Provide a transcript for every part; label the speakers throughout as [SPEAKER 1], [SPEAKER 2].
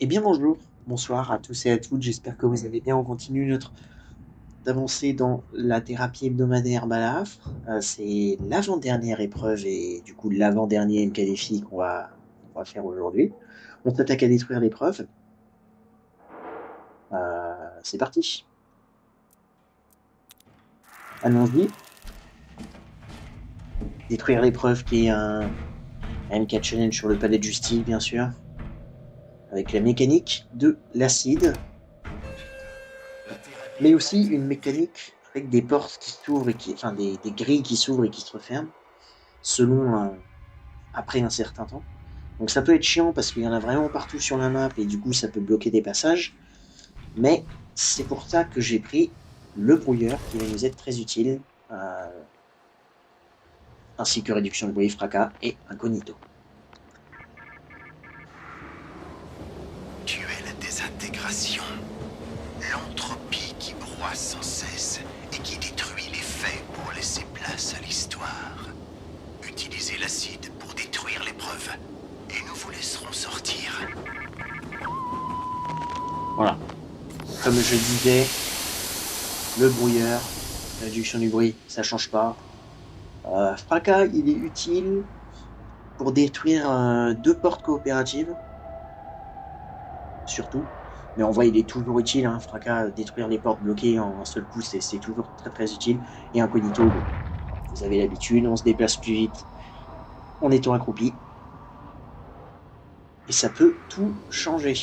[SPEAKER 1] Eh bien bonjour, bonsoir à tous et à toutes, j'espère que vous allez bien. On continue notre avancée dans la thérapie hebdomadaire Balafre. C'est l'avant-dernière épreuve et du coup l'avant-dernier MK qu'on va faire aujourd'hui. On s'attaque à détruire l'épreuve. C'est parti. Allons-y. Détruire l'épreuve qui est un MK Challenge sur le palais de justice bien sûr. Avec la mécanique de l'acide. Mais aussi une mécanique avec des portes qui s'ouvrent et enfin des grilles qui s'ouvrent et qui se referment selon après un certain temps. Donc ça peut être chiant parce qu'il y en a vraiment partout sur la map et du coup ça peut bloquer des passages. Mais c'est pour ça que j'ai pris le brouilleur qui va nous être très utile, ainsi que réduction de bruit, fracas et incognito.
[SPEAKER 2] Tu es la désintégration, l'entropie qui broie sans cesse et qui détruit les faits pour laisser place à l'histoire. Utilisez l'acide pour détruire l'épreuve et nous vous laisserons sortir.
[SPEAKER 1] Voilà. Comme je disais, le brouilleur, réduction du bruit, ça change pas. Fracas, il est utile pour détruire 2 portes coopératives, surtout. Mais en vrai, il est toujours utile, hein, Fracas, détruire les portes bloquées en un seul coup, c'est toujours très très utile. Et Incognito, bon, vous avez l'habitude, on se déplace plus vite en étant accroupi. Et ça peut tout changer.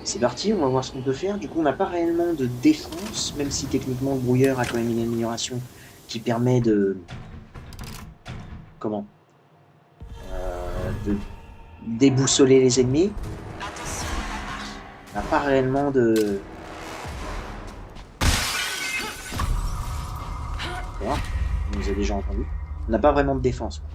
[SPEAKER 1] C'est parti, on va voir ce qu'on peut faire. Du coup, on n'a pas réellement de défense, même si techniquement le brouilleur a quand même une amélioration qui permet de... Comment de déboussoler les ennemis. On n'a pas réellement de... D'accord, on nous a déjà entendu. On n'a pas vraiment de défense, quoi.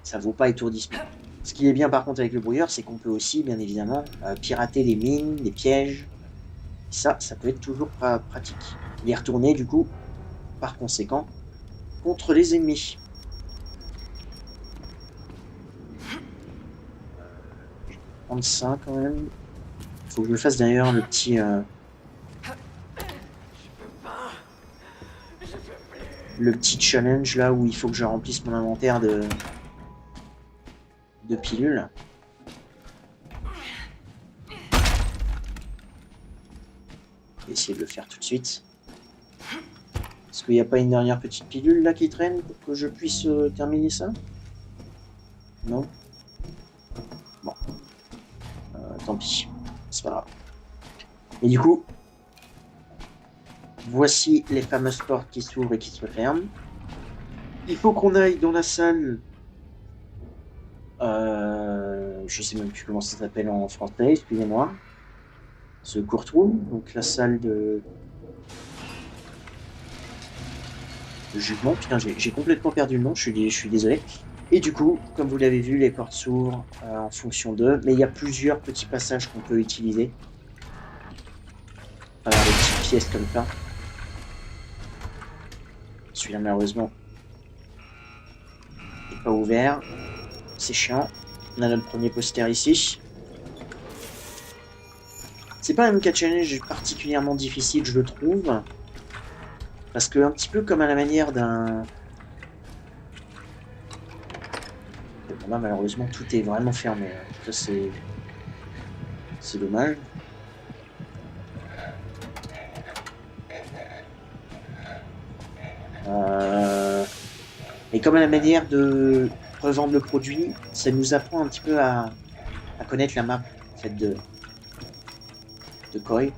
[SPEAKER 1] Ça vaut pas étourdissement. Ce qui est bien par contre avec le brouilleur, c'est qu'on peut aussi, bien évidemment, pirater les mines, les pièges. Ça peut être toujours pratique. Les retourner, du coup, par conséquent, contre les ennemis. Je vais prendre ça quand même. Il faut que je me fasse d'ailleurs le petit challenge là où il faut que je remplisse mon inventaire de pilules. Je vais essayer de le faire tout de suite. Est-ce qu'il n'y a pas une dernière petite pilule là qui traîne pour que je puisse terminer ça? Non? Bon, tant pis, c'est pas grave. Et du coup, voici les fameuses portes qui s'ouvrent et qui se referment. Il faut qu'on aille dans la salle. Je sais même plus comment ça s'appelle en français, excusez-moi. Ce courtroom, donc la salle de jugement. Putain, j'ai complètement perdu le nom, je suis désolé. Et du coup, comme vous l'avez vu, les portes s'ouvrent en fonction d'eux, mais il y a plusieurs petits passages qu'on peut utiliser. Alors, les petites pièces comme ça. Celui-là, malheureusement, n'est pas ouvert. C'est chiant. On a notre premier poster ici. C'est pas un MK Challenge particulièrement difficile, je le trouve. Parce que, un petit peu comme à la manière d'un... Bon, là, malheureusement, tout est vraiment fermé. Ça, c'est dommage. Et comme à la manière de revendre le produit, ça nous apprend un petit peu à connaître la map en fait, de Koi.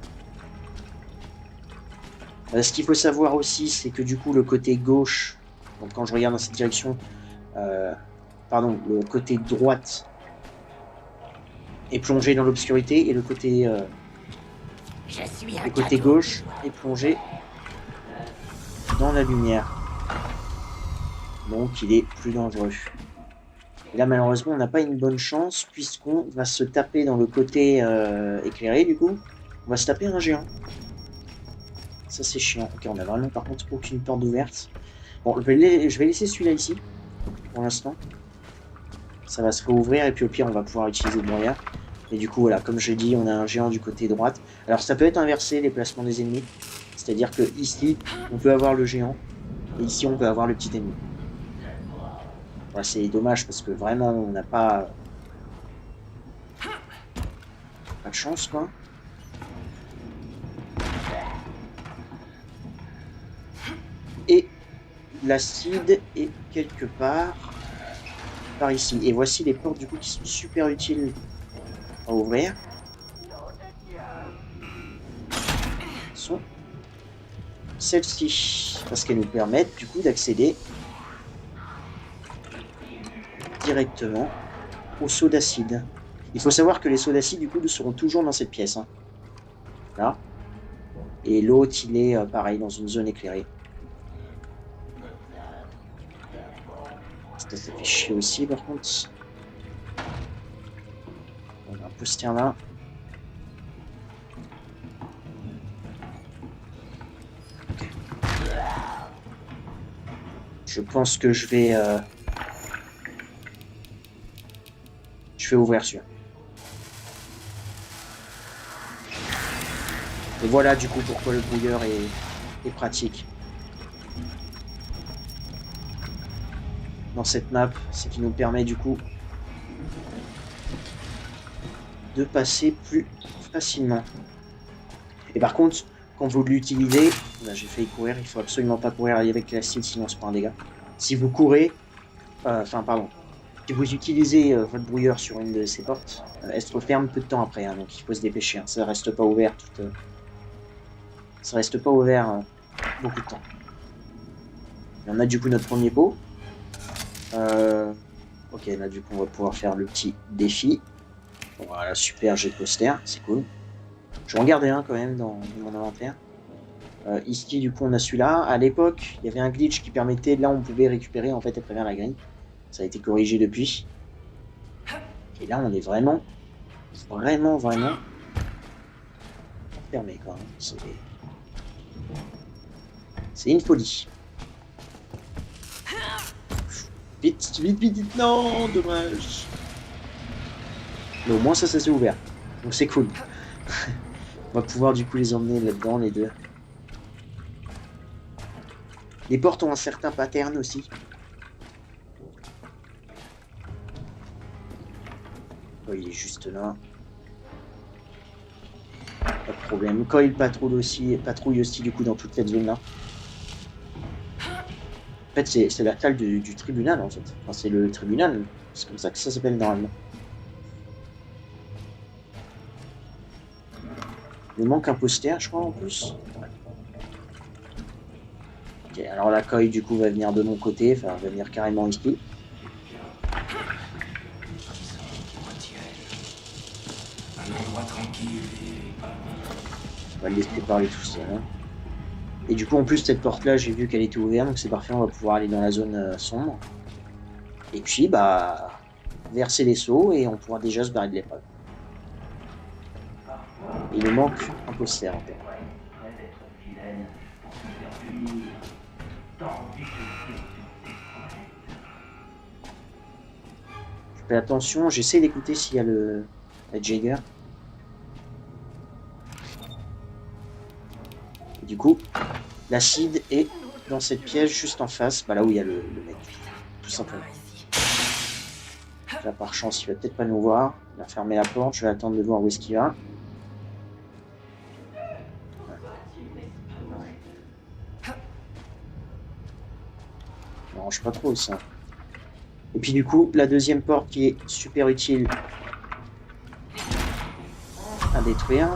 [SPEAKER 1] Ce qu'il faut savoir aussi, c'est que du coup, le côté gauche, donc quand je regarde dans cette direction, pardon, le côté droite est plongé dans l'obscurité et le côté gauche est plongé dans la lumière. Donc il est plus dangereux. Et là malheureusement on n'a pas une bonne chance puisqu'on va se taper dans le côté éclairé du coup. On va se taper un géant. Ça c'est chiant. Ok, on a vraiment par contre aucune porte ouverte. Bon, je vais laisser celui-là ici, pour l'instant. Ça va se réouvrir, et puis au pire, on va pouvoir utiliser le brouillard. Et du coup, voilà, comme je dit, on a un géant du côté droite. Alors, ça peut être inversé, les placements des ennemis. C'est-à-dire que ici, on peut avoir le géant, et ici, on peut avoir le petit ennemi. Voilà, c'est dommage, parce que vraiment, on n'a pas de chance, quoi. Et l'acide est quelque part par ici. Et voici les portes, du coup, qui sont super utiles à ouvrir. Sont celles-ci, parce qu'elles nous permettent, du coup, d'accéder directement aux seaux d'acide. Il faut savoir que les seaux d'acide, du coup, seront toujours dans cette pièce. Hein. Là. Et l'autre, il est pareil, dans une zone éclairée. Ça fait chier aussi, par contre. On a un poster là. Okay. Je pense que je vais ouvrir celui-là. Et voilà du coup pourquoi le brouilleur est pratique. Dans cette map, c'est qu'il nous permet du coup de passer plus facilement. Et par contre, quand vous l'utilisez, là j'ai failli courir, il faut absolument pas courir avec l'acide sinon on se prend un dégât. Si vous courez, si vous utilisez votre brouilleur sur une de ces portes, elle se referme peu de temps après, hein, donc il faut se dépêcher. Hein, ça reste pas ouvert beaucoup de temps. Et on a du coup notre premier pot. Ok, là du coup on va pouvoir faire le petit défi. Voilà, super, j'ai de poster, c'est cool. Je vais en garder un quand même dans mon inventaire. Ici du coup on a celui-là. À l'époque, il y avait un glitch qui permettait, là on pouvait récupérer en fait à travers la grille. Ça a été corrigé depuis. Et là on est vraiment fermé quoi. C'est une folie. Vite, vite, vite, vite, non, dommage. Mais au moins ça s'est ouvert. Donc c'est cool. On va pouvoir du coup les emmener là-dedans, les deux. Les portes ont un certain pattern aussi. Oh, il est juste là. Pas de problème. Quand il patrouille aussi du coup dans toute cette zone-là. En fait, c'est la salle du tribunal, en fait. Enfin, c'est le tribunal. C'est comme ça que ça s'appelle normalement. Il manque un poster, je crois, en plus. Ouais. Ok, alors la coille, du coup, va venir de mon côté. Enfin, va venir carrément ici. On va le laisser parler tout seul. Hein. Et du coup, en plus, cette porte-là, j'ai vu qu'elle était ouverte, donc c'est parfait, on va pouvoir aller dans la zone sombre. Et puis, bah, verser les seaux et on pourra déjà se barrer de l'épreuve. Il nous manque un poster en fait. Je fais attention, j'essaie d'écouter s'il y a la Jagger. Et du coup, l'acide est dans cette pièce juste en face, bah là où il y a le mec, tout simplement. Là, par chance, il va peut-être pas nous voir. Il va fermer la porte, je vais attendre de voir où est-ce qu'il va. Ça m'arrange pas trop ça. Et puis du coup, la deuxième porte qui est super utile à détruire.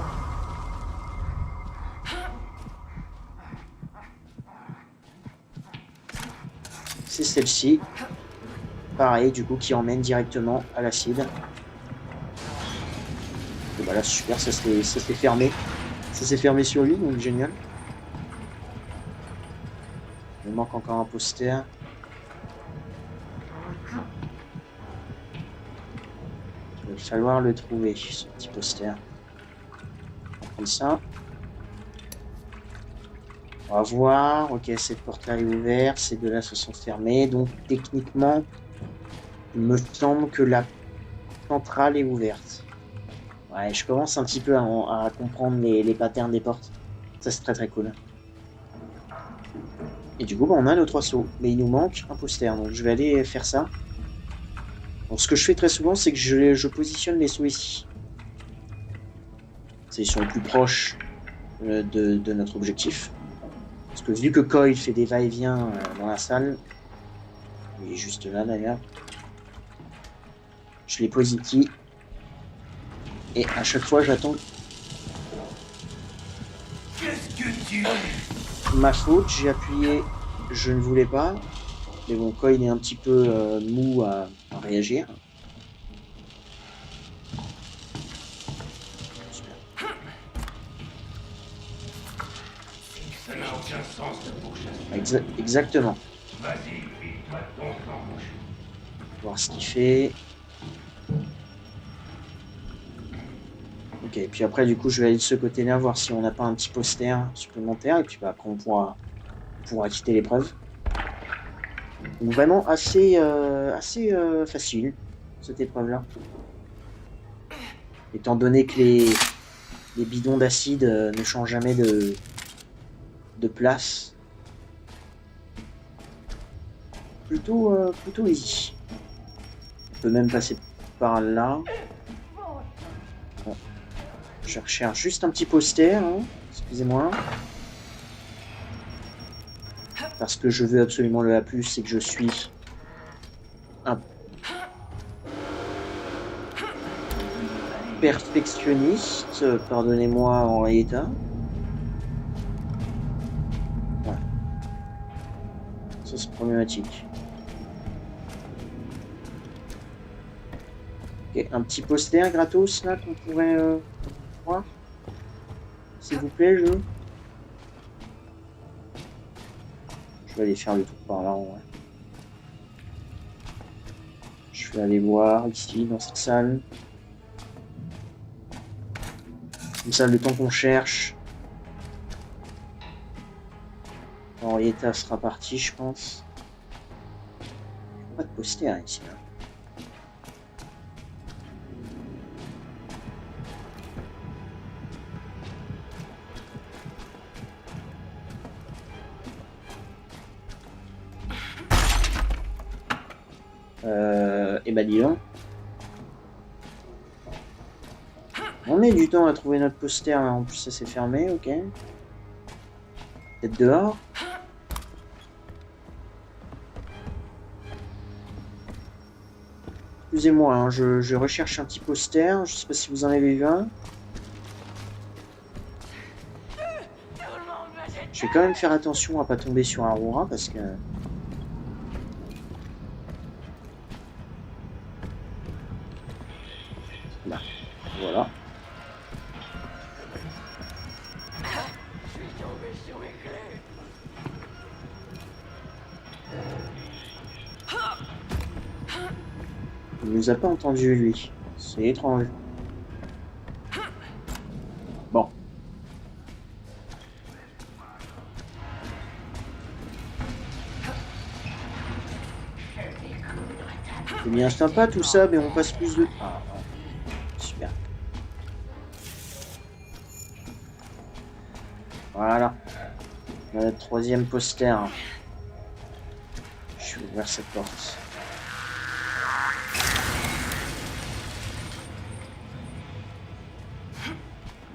[SPEAKER 1] C'est celle-ci. Pareil, du coup, qui emmène directement à l'acide. Et voilà, super, ça s'est fermé. Ça s'est fermé sur lui, donc génial. Il me manque encore un poster. Il va falloir le trouver, ce petit poster. On va prendre ça. On va voir. Ok, cette porte-là est ouverte. Ces deux-là se sont fermés. Donc, techniquement, il me semble que la centrale est ouverte. Ouais, je commence un petit peu à comprendre les patterns des portes. Ça, c'est très très cool. Et du coup, bah, on a nos 3 sauts. Mais il nous manque un poster. Donc, je vais aller faire ça. Donc, ce que je fais très souvent, c'est que je positionne les sauts ici. Ils sont le plus proches de notre objectif. Parce que vu que Coil fait des va-et-vient dans la salle, il est juste là d'ailleurs, je les pose ici. Et à chaque fois, j'attends.
[SPEAKER 2] Qu'est-ce que tu...
[SPEAKER 1] Ma faute, j'ai appuyé, je ne voulais pas. Mais bon, Coil est un petit peu mou à réagir.
[SPEAKER 2] Ça n'a aucun sens de pourchasser.
[SPEAKER 1] Exactement.
[SPEAKER 2] Vas-y, vite-toi ton flanc.
[SPEAKER 1] Voir ce qu'il fait. Ok, puis après, du coup, je vais aller de ce côté-là, voir si on n'a pas un petit poster supplémentaire. Et puis bah, après, on pourra quitter l'épreuve. Donc vraiment assez facile, cette épreuve-là. Étant donné que les bidons d'acide ne changent jamais de place. Plutôt easy. On peut même passer par là. Bon. Je recherche juste un petit poster, hein. Excusez-moi. Parce que je veux absolument le A+, et que je suis un perfectionniste, pardonnez-moi Henrietta. Ouais. Ça c'est problématique. Ok, un petit poster gratos là qu'on pourrait voir. S'il vous plaît, je vais aller faire le tour par là en vrai. Je vais aller voir ici dans cette salle. Comme ça, le temps qu'on cherche, Henrietta sera partie, je pense. Pas de poster ici. Là. Et bah dis donc. On met du temps à trouver notre poster, là. En plus ça s'est fermé, ok. Peut-être dehors. Excusez-moi, hein, je recherche un petit poster, je sais pas si vous en avez vu un. Je vais quand même faire attention à pas tomber sur Aurora parce que... Là, voilà. Il nous a pas entendu lui, c'est étrange. Bon. C'est bien sympa tout ça, mais on passe plus de... Ah, super. Voilà. On a notre 3e poster. Je vais ouvrir cette porte.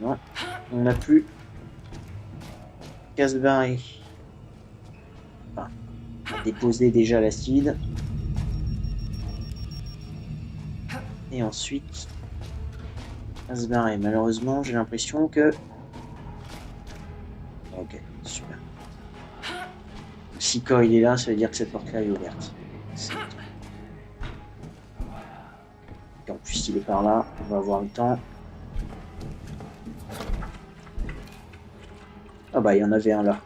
[SPEAKER 1] Non, on n'a plus qu'à se barrer. Enfin, on a déposé déjà l'acide. Et ensuite, à se barrer. Malheureusement, j'ai l'impression que... Ok, super. Si Coil est là, ça veut dire que cette porte-là est ouverte. Et en plus, il est par là. On va avoir le temps. Ah bah, il y en avait un là.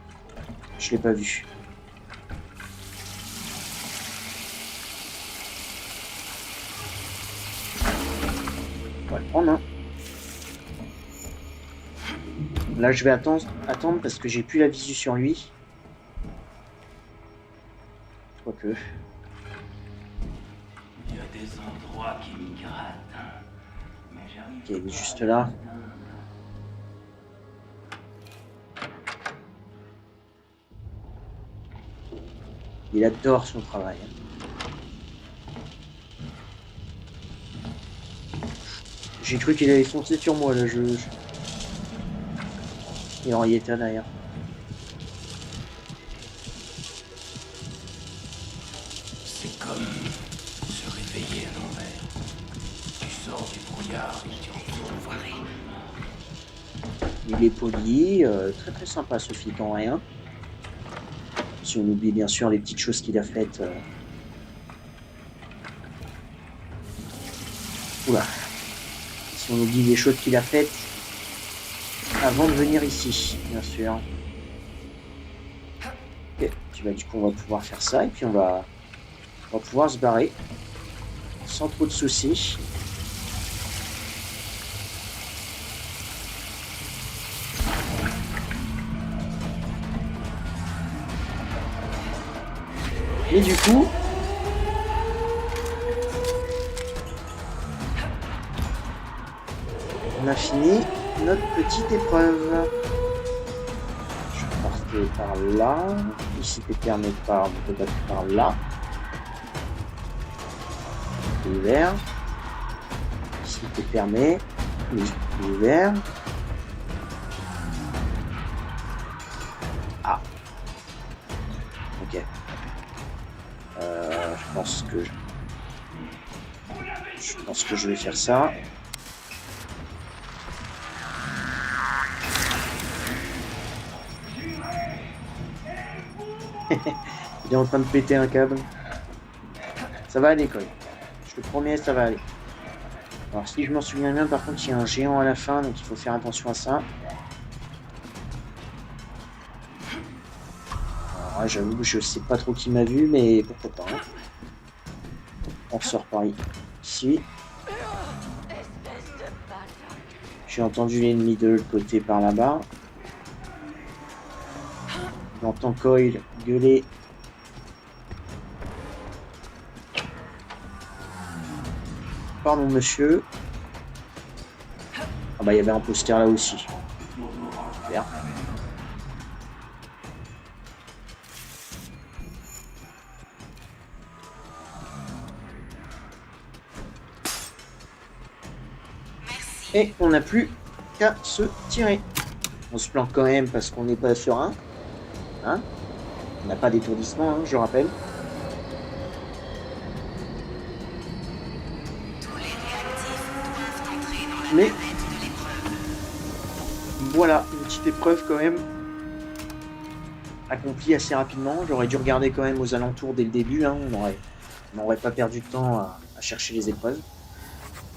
[SPEAKER 1] Je l'ai pas vu. On va le prendre, hein. Là, je vais attendre parce que j'ai plus la visu sur lui. Quoique.
[SPEAKER 3] Il y a des endroits qui me grattent, hein. Mais j'arrive.
[SPEAKER 1] Ok, il est juste là. Il adore son travail. J'ai cru qu'il allait foncer sur moi, là. Il en y était derrière.
[SPEAKER 3] C'est comme se réveiller à l'envers. Tu sors du brouillard et tu retournes voir.
[SPEAKER 1] Il est poli, très très sympa ce flic en rien. Si on oublie bien sûr les petites choses qu'il a faites. Oula. Si on oublie les choses qu'il a faites avant de venir ici, bien sûr. Ok, puis bah, du coup on va pouvoir faire ça et puis on va pouvoir se barrer sans trop de soucis. Et du coup, on a fini notre petite épreuve. Je vais partir par là. Ici, t'es permis de battre par là. C'est ouvert. Ici, t'es permis. Oui, c'est ouvert. Ah. Ok. Je pense que je vais faire ça. Il est en train de péter un câble. Ça va aller, quoi. Je te promets, ça va aller. Alors, si je m'en souviens bien, par contre, il y a un géant à la fin, donc il faut faire attention à ça. Alors, j'avoue que je sais pas trop qui m'a vu, mais pourquoi pas. Hein. On sort par ici. J'ai entendu l'ennemi de l'autre côté par là-bas. J'entends Coil gueuler. Pardon, monsieur. Ah bah, il y avait un poster là aussi. Super. Et on n'a plus qu'à se tirer. On se plante quand même parce qu'on n'est pas serein. Hein, on n'a pas d'étourdissement, hein, je rappelle. Mais voilà, une petite épreuve quand même accomplie assez rapidement. J'aurais dû regarder quand même aux alentours dès le début. Hein. On n'aurait pas perdu de temps à chercher les épreuves.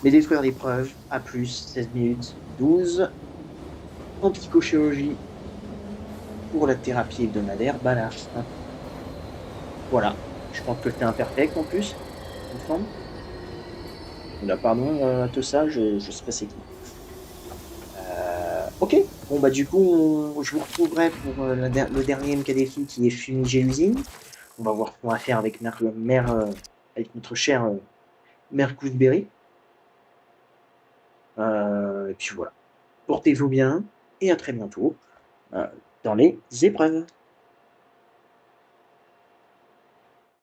[SPEAKER 1] Mais détruire l'épreuve à plus 16 minutes 12 en psychochirurgie pour la thérapie hebdomadaire Balaf. Voilà, je pense que c'était imperfect en plus, il me semble. Là, pardon à tout ça, je sais pas c'est qui. Ok, bon bah du coup, je vous retrouverai pour le dernier MKDFI qui est Fumigé l'usine. On va voir ce qu'on va faire avec avec notre cher Mère Gooseberry. Et puis voilà. Portez-vous bien et à très bientôt dans les épreuves.